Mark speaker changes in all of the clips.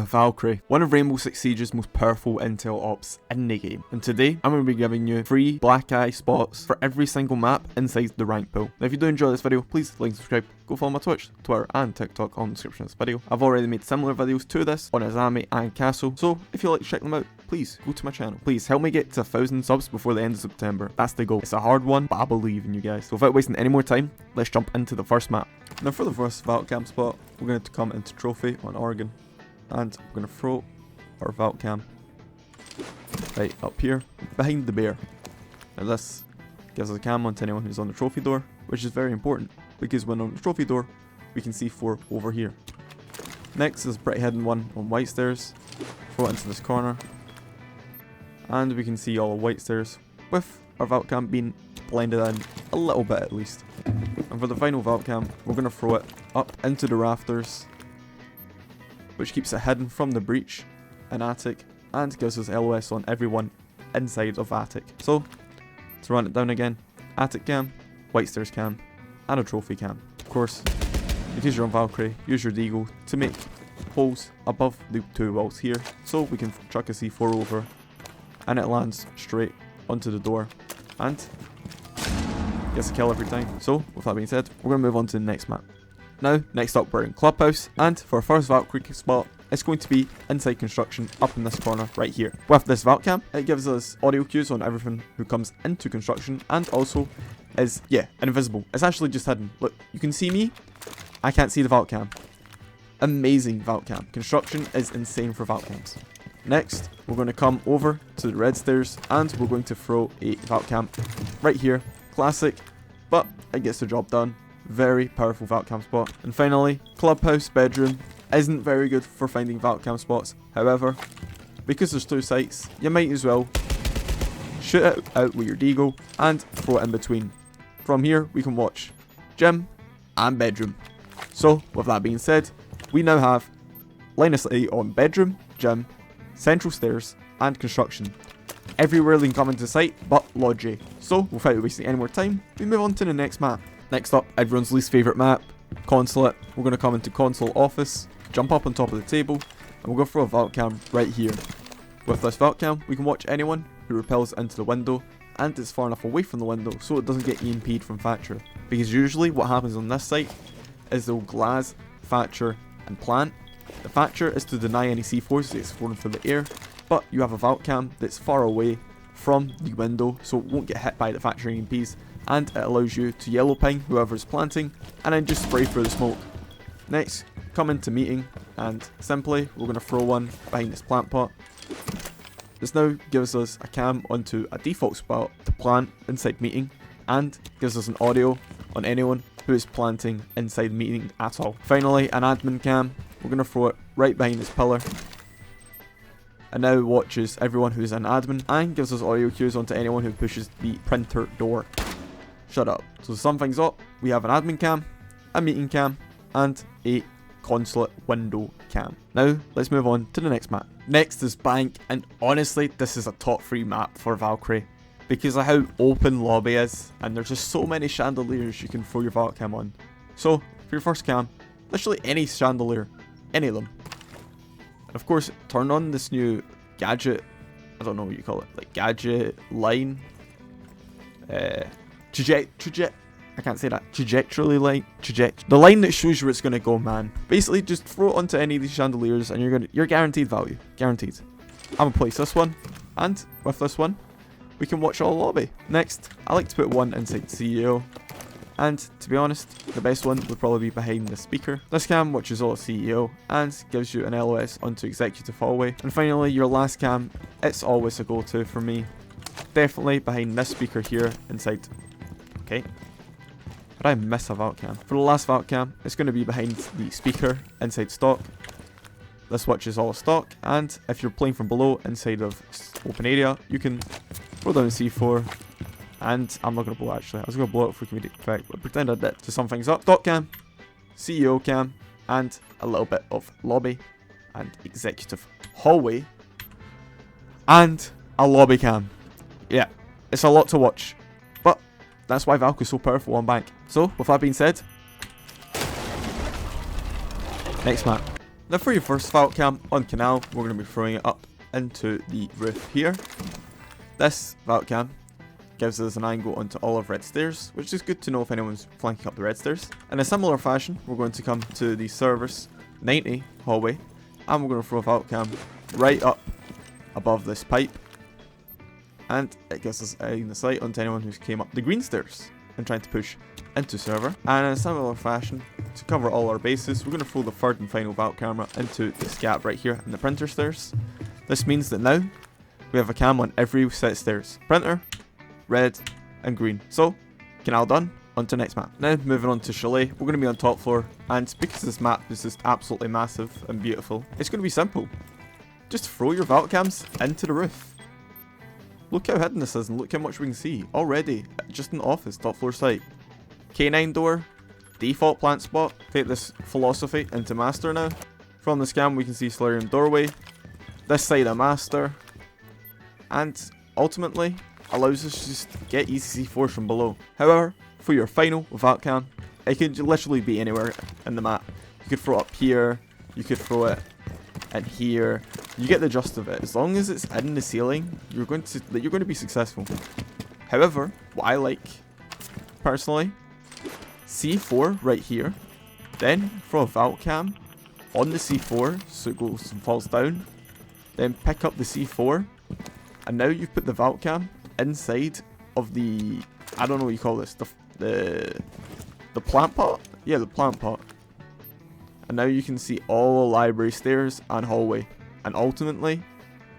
Speaker 1: Valkyrie, one of Rainbow Six Siege's most powerful intel ops in the game. And today, I'm going to be giving you free black eye spots for every single map inside the rank pool. Now if you do enjoy this video, please like and subscribe, go follow my Twitch, Twitter and TikTok on the description of this video. I've already made similar videos to this on Azami and Castle, so if you'd like to check them out, please go to my channel. Please help me get to 1,000 subs before the end of September. That's the goal. It's a hard one, but I believe in you guys. So without wasting any more time, let's jump into the first map. Now for the first valk cam spot, we're going to come into Trophy on Oregon. And we're going to throw our valk cam right up here, behind the bear. Now this gives us a cam onto anyone who's on the trophy door, which is very important, because when on the trophy door, we can see 4 over here. Next is a pretty hidden one on white stairs. Throw it into this corner. And we can see all the white stairs, with our valk cam being blended in a little bit at least. And for the final valk cam, we're going to throw it up into the rafters, which keeps it hidden from the breach and attic, and gives us LOS on everyone inside of attic. So, to run it down again, attic cam, white stairs cam, and a trophy cam. Of course, if you use your own Valkyrie, use your deagle to make holes above the 2 walls here, so we can chuck a C4 over, and it lands straight onto the door, and gets a kill every time. So, with that being said, we're going to move on to the next map. Now, next up we're in Clubhouse, and for our first Valkyrie spot, it's going to be inside construction up in this corner right here. With this valk cam, it gives us audio cues on everything who comes into construction, and also is, invisible. It's actually just hidden. Look, you can see me, I can't see the valk cam. Amazing valk cam. Construction is insane for valk cams. Next, we're going to come over to the red stairs, and we're going to throw a valk cam right here. Classic, but it gets the job done. Very powerful valk cam spot. And finally, Clubhouse bedroom isn't very good for finding valk cam spots. However, because there's 2 sites, you might as well shoot it out with your deagle and throw it in between. From here, we can watch gym and bedroom. So, with that being said, we now have line of sight on bedroom, gym, central stairs, and construction. Everywhere they can come into sight but Logi. So, without wasting any more time, we move on to the next map. Next up, everyone's least favourite map, Consulate. We're going to come into Console Office, jump up on top of the table, and we'll go for a valk cam right here. With this valk cam, we can watch anyone who repels into the window, and it's far enough away from the window so it doesn't get EMP'd from Thatcher. Because usually what happens on this site is they'll glass, Thatcher, and plant. The Thatcher is to deny any C4s that's thrown through the air, but you have a valk cam that's far away from the window so it won't get hit by the Thatcher EMPs, and it allows you to yellow ping whoever's planting and then just spray through the smoke. Next, come into meeting, and simply we're going to throw one behind this plant pot. This now gives us a cam onto a default spot to plant inside meeting, and gives us an audio on anyone who is planting inside meeting at all. Finally, an admin cam. We're going to throw it right behind this pillar, and now watches everyone who's an admin, and gives us audio cues onto anyone who pushes the printer door. Shut up. So to sum things up, we have an admin cam, a meeting cam, and a consulate window cam. Now, let's move on to the next map. Next is Bank, and honestly, this is a top 3 map for Valkyrie, because of how open lobby is, and there's just so many chandeliers you can throw your valk cam on. So, for your first cam, literally any chandelier, any of them. And of course, turn on this new gadget, I don't know what you call it, like gadget line, I can't say that. Trajectory line. The line that shows you where it's gonna go, man. Basically, just throw it onto any of these chandeliers, and you're guaranteed value. Guaranteed. I'm gonna place this one, and with this one, we can watch all lobby. Next, I like to put one inside CEO, and to be honest, the best one would probably be behind the speaker. This cam watches all CEO and gives you an LOS onto executive hallway. And finally, your last cam, it's always a go-to for me. Definitely behind this speaker here inside. Okay. Did I miss a valk cam? For the last valk cam, it's going to be behind the speaker inside stock. This watches all stock, and if you're playing from below inside of open area, you can throw down a C4. And I'm not going to blow actually. I was going to blow it for comedic effect, but pretend I did to sum things up. Stock cam, CEO cam, and a little bit of lobby and executive hallway, and a lobby cam. Yeah, it's a lot to watch, but that's why Valk is so powerful on Bank. So, with that being said, next map. Now for your first valk cam on canal, we're going to be throwing it up into the roof here. This valk cam gives us an angle onto all of red stairs, which is good to know if anyone's flanking up the red stairs. In a similar fashion, we're going to come to the server's 90 hallway, and we're going to throw a valk cam right up above this pipe, and it gives us a line of sight onto anyone who's came up the green stairs and trying to push into server. And in a similar fashion, to cover all our bases, we're going to throw the third and final valk camera into this gap right here in the printer stairs. This means that now we have a cam on every set of stairs: printer, red, and green. So, canal done. On to next map. Now moving on to Chalet, we're going to be on top floor, and because this map is just absolutely massive and beautiful, it's going to be simple. Just throw your valk cams into the roof. Look how hidden this is, and look how much we can see already just in the office, top floor site. K9 door, default plant spot. Take this philosophy into master now. From this cam we can see solarium doorway, this side of master, and ultimately allows us to just get easy C4s from below. However, for your final valk cam, it could literally be anywhere in the map. You could throw it up here, you could throw it in here. You get the gist of it. As long as it's in the ceiling, you're going to be successful. However, what I like personally, C4 right here, then throw a valk cam on the C4 so it goes and falls down, then pick up the C4, and now you've put the valk cam inside of the, I don't know what you call this, the plant pot? Yeah, the plant pot. And now you can see all the library stairs and hallway. And ultimately,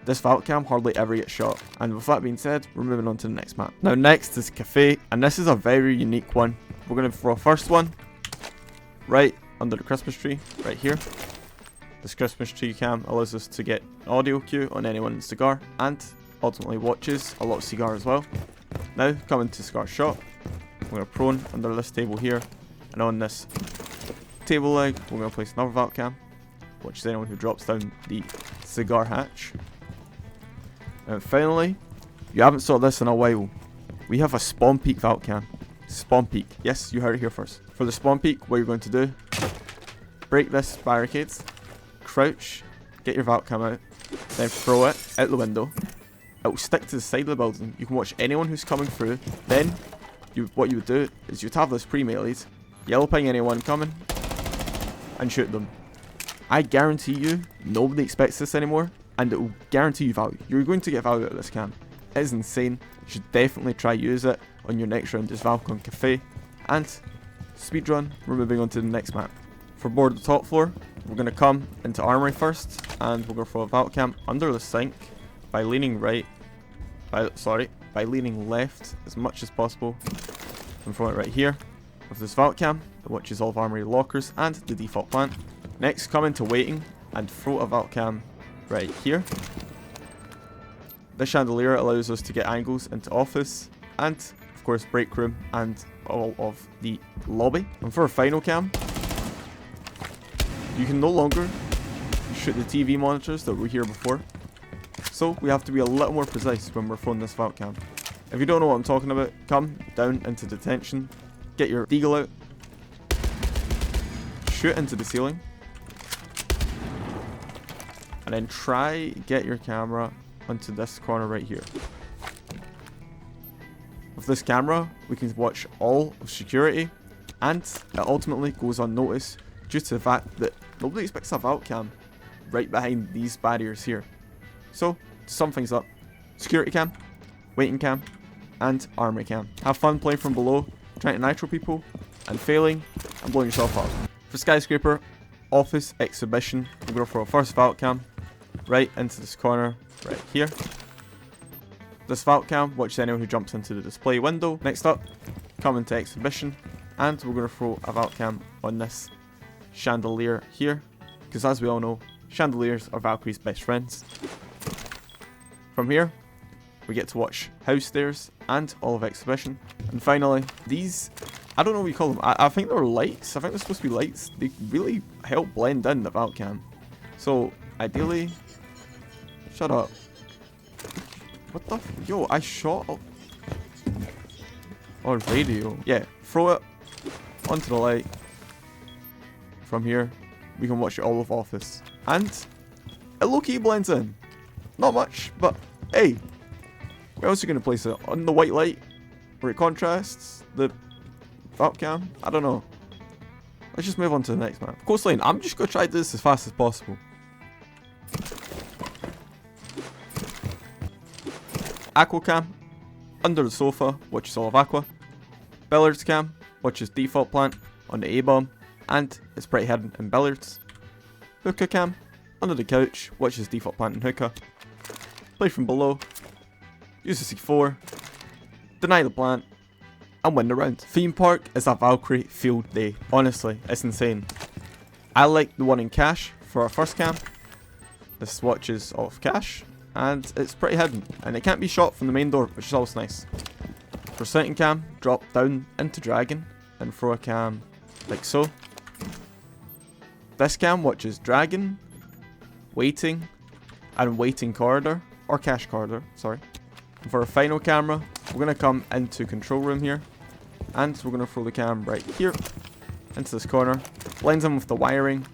Speaker 1: this valk cam hardly ever gets shot. And with that being said, we're moving on to the next map. Now next is Cafe, and this is a very unique one. We're going to throw a first one right under the Christmas tree, right here. This Christmas tree cam allows us to get an audio cue on anyone in Cigar, and ultimately watches a lot of Cigar as well. Now coming to Cigar shot, we're going to prone under this table here, and on this table leg we're going to place another valk cam, which is anyone who drops down the Cigar hatch. And finally, you haven't saw this in a while, we have a spawn peek valk cam. Spawn peek, yes, you heard it here first. For the spawn peek, what you're going to do, break this barricades, crouch, get your valk cam out, then throw it out the window. It will stick to the side of the building. You can watch anyone who's coming through. Then, what you would do is you'd have this pre-meleed, yellow ping anyone coming, and shoot them. I guarantee you, nobody expects this anymore, and it will guarantee you value. You're going to get value out of this cam. It is insane. You should definitely try use it on your next round as Valk on Cafe. And speedrun, we're moving on to the next map. For board the top floor, we're going to come into Armory first, and we're going to throw a valk cam under the sink by leaning by leaning left as much as possible, and throw it right here with this valk cam, which is all of Armory lockers and the default plant. Next, come into waiting and throw a valk cam right here. This chandelier allows us to get angles into office and of course break room and all of the lobby. And for a final cam, you can no longer shoot the TV monitors that were here before, so we have to be a little more precise when we're throwing this valk cam. If you don't know what I'm talking about, come down into detention, get your deagle out, shoot into the ceiling, and then try get your camera onto this corner right here. With this camera, we can watch all of security, and it ultimately goes unnoticed due to the fact that nobody expects a valk cam right behind these barriers here. So, to sum things up, security cam, waiting cam, and armory cam. Have fun playing from below, trying to nitro people, and failing, and blowing yourself up. For skyscraper, office, exhibition, we're going to throw a first valk cam right into this corner right here. This valk cam, watch anyone who jumps into the display window. Next up, come into exhibition, and we're going to throw a valk cam on this chandelier here, because as we all know, chandeliers are Valkyrie's best friends. From here, we get to watch house stairs and all of exhibition. And finally, these, I don't know what you call them, I think they're lights, I think they're supposed to be lights. They really help blend in the valk cam. So, ideally, shut up. What the yo, I shot up on radio. Yeah, throw it onto the light from here. we can watch it all of office. And it low-key blends in. Not much, but hey, where else are you going to place it? On the white light? Where it contrasts? The valk cam? I don't know. Let's just move on to the next map. Coastline, I'm just going to try this as fast as possible. Aqua cam, under the sofa, which is all of aqua. Billiards cam, which is default plant on the A-bomb, and it's pretty hidden in billiards. Hookah cam, under the couch, which is default plant in hookah. Play from below, use the C4, deny the plant, and win the round. Theme park is a Valkyrie field day. Honestly, it's insane. I like the one in cash for our first cam. This watch is off cash, and it's pretty hidden, and it can't be shot from the main door, which is always nice. For second cam, drop down into dragon, and throw a cam like so. This cam watches dragon, waiting, and waiting corridor, or cash corridor, sorry. And for our final camera, we're going to come into control room here, and we're going to throw the cam right here, into this corner, blends in with the wiring,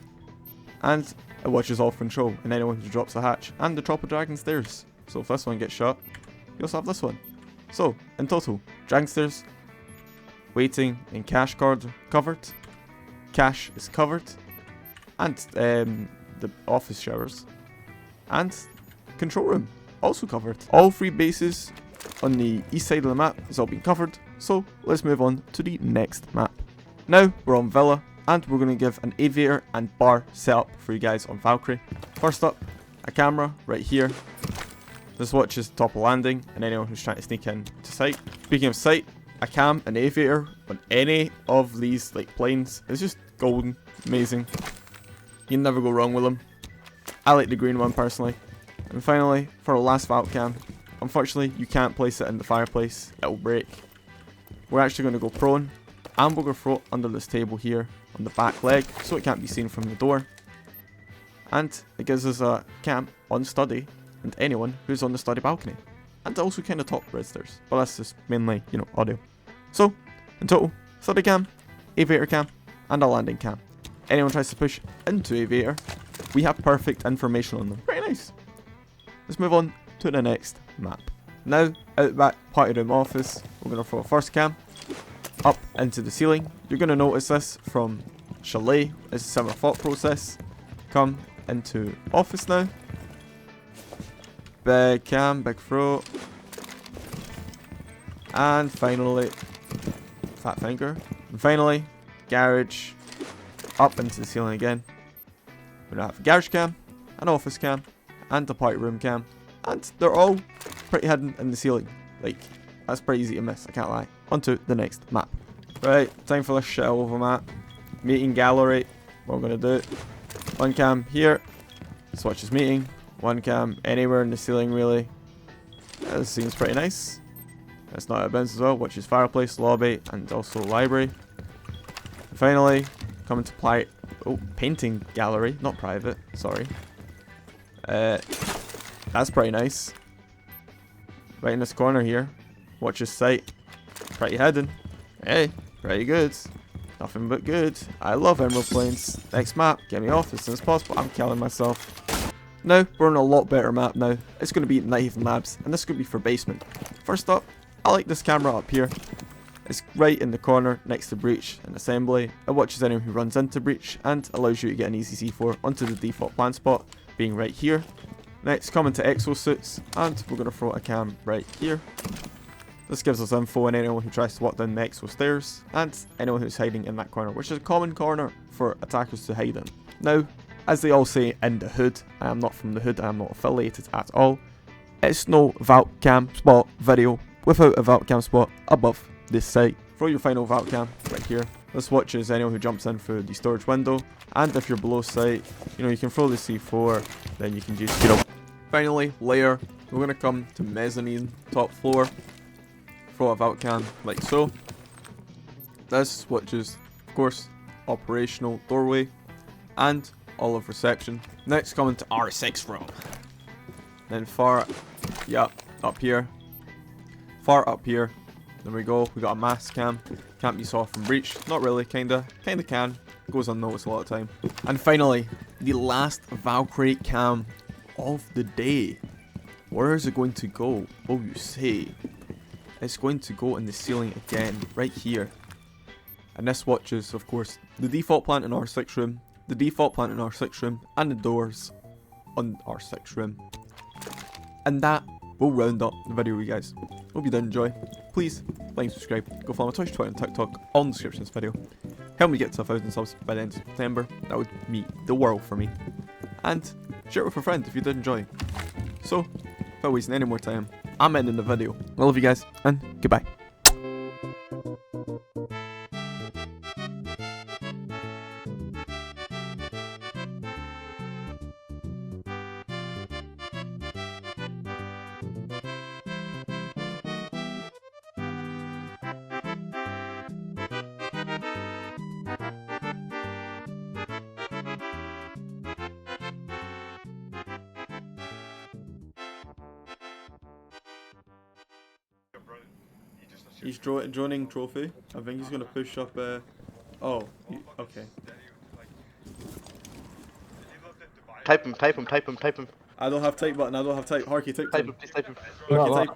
Speaker 1: and it watches all control, and anyone who drops the hatch, and the tropical dragon stairs. So if this one gets shot, you also have this one. So, in total, dragon stairs, waiting, and cash corridor covered, cash is covered, and the office showers, and control room also covered. All three bases on the east side of the map has all been covered, so let's move on to the next map. Now we're on Villa, and we're going to give an aviator and bar setup for you guys on Valkyrie. First up, a camera right here. This watches top of landing and anyone who's trying to sneak in to sight. Speaking of sight, a cam and aviator on any of these like planes is just golden, amazing. You can never go wrong with them. I like the green one personally. And finally, for our last valk cam, unfortunately you can't place it in the fireplace, it'll break. We're actually going to go prone, and we're going to throw it under this table here on the back leg so it can't be seen from the door. And it gives us a cam on study and anyone who's on the study balcony. And also kind of top residers, but that's just mainly, you know, audio. So, in total, study cam, aviator cam, and a landing cam. Anyone tries to push into aviator, we have perfect information on them. Pretty nice. Let's move on to the next map. Now, out the back party room office, we're going to throw a first cam up into the ceiling. You're going to notice this from Chalet. It's a similar thought process. Come into office now. Big cam, big throw. And finally, fat finger. And finally, garage up into the ceiling again. We're going to have a garage cam, an office cam, and a party room cam. And they're all pretty hidden in the ceiling. Like, that's pretty easy to miss, I can't lie. On to the next map. Right, time for this shell over map. Meeting gallery. What we're going to do. One cam here. Swatch is meeting. One cam anywhere in the ceiling, really. This seems pretty nice. It's not a bounce as well, which is fireplace, lobby, and also library. And finally, coming to painting gallery, not private, sorry. That's pretty nice. Right in this corner here. Watch this sight. Pretty hidden. Hey, pretty good. Nothing but good. I love emerald planes. Next map, get me off as soon as possible. I'm killing myself. Now, we're on a lot better map now. It's going to be Nighthaven Labs, and this is going to be for basement. First up, I like this camera up here. It's right in the corner next to breach and assembly. It watches anyone who runs into breach and allows you to get an easy C4 onto the default plant spot, being right here. Next, coming to exosuits, and we're going to throw a cam right here. This gives us info on anyone who tries to walk down the exo stairs, and anyone who's hiding in that corner, which is a common corner for attackers to hide in. Now, as they all say in the hood, I am not from the hood, I am not affiliated at all. It's no valk cam spot video without a valk cam spot above this site. Throw your final valk cam right here. This watches anyone who jumps in through the storage window, and if you're below site, you can throw the C4, then you can just, Finally, layer. We're going to come to mezzanine, top floor. Throw a valk cam like so. This watches, of course, operational doorway and all of reception. Next, coming to R6 room. Then far, up here. Far up here. There we go. We got a mask cam. Can't be saw from breach. Not really, kinda can. goes unnoticed a lot of time. And finally, the last Valkyrie cam of the day. Where is it going to go? Oh, you say. It's going to go in the ceiling again, right here. And this watches, of course, the default plant in our 6 room, the default plant in our 6 room, and the doors on our 6 room. And that will round up the video, you guys. Hope you did enjoy. Please like and subscribe. Go follow my Twitch, Twitter, and TikTok all in the description of this video. Help me get to 1,000 subs by the end of September. That would mean the world for me. And share it with a friend if you did enjoy. So, without wasting any more time, I'm ending the video. I love you guys, and goodbye. He's droning trophy. I think he's gonna push up. Okay.
Speaker 2: Type him.
Speaker 1: I don't have type button. I don't have type. Harky, type
Speaker 2: Type
Speaker 1: him.
Speaker 2: him, please type him.
Speaker 1: Harky, type.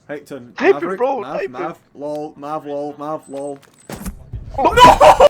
Speaker 1: Hecton.
Speaker 2: Type him,
Speaker 1: Maverick,
Speaker 2: bro.
Speaker 1: Mav,
Speaker 2: Type him.
Speaker 1: Mav, lol, Mav, lol, Mav, lol.
Speaker 2: Oh, no!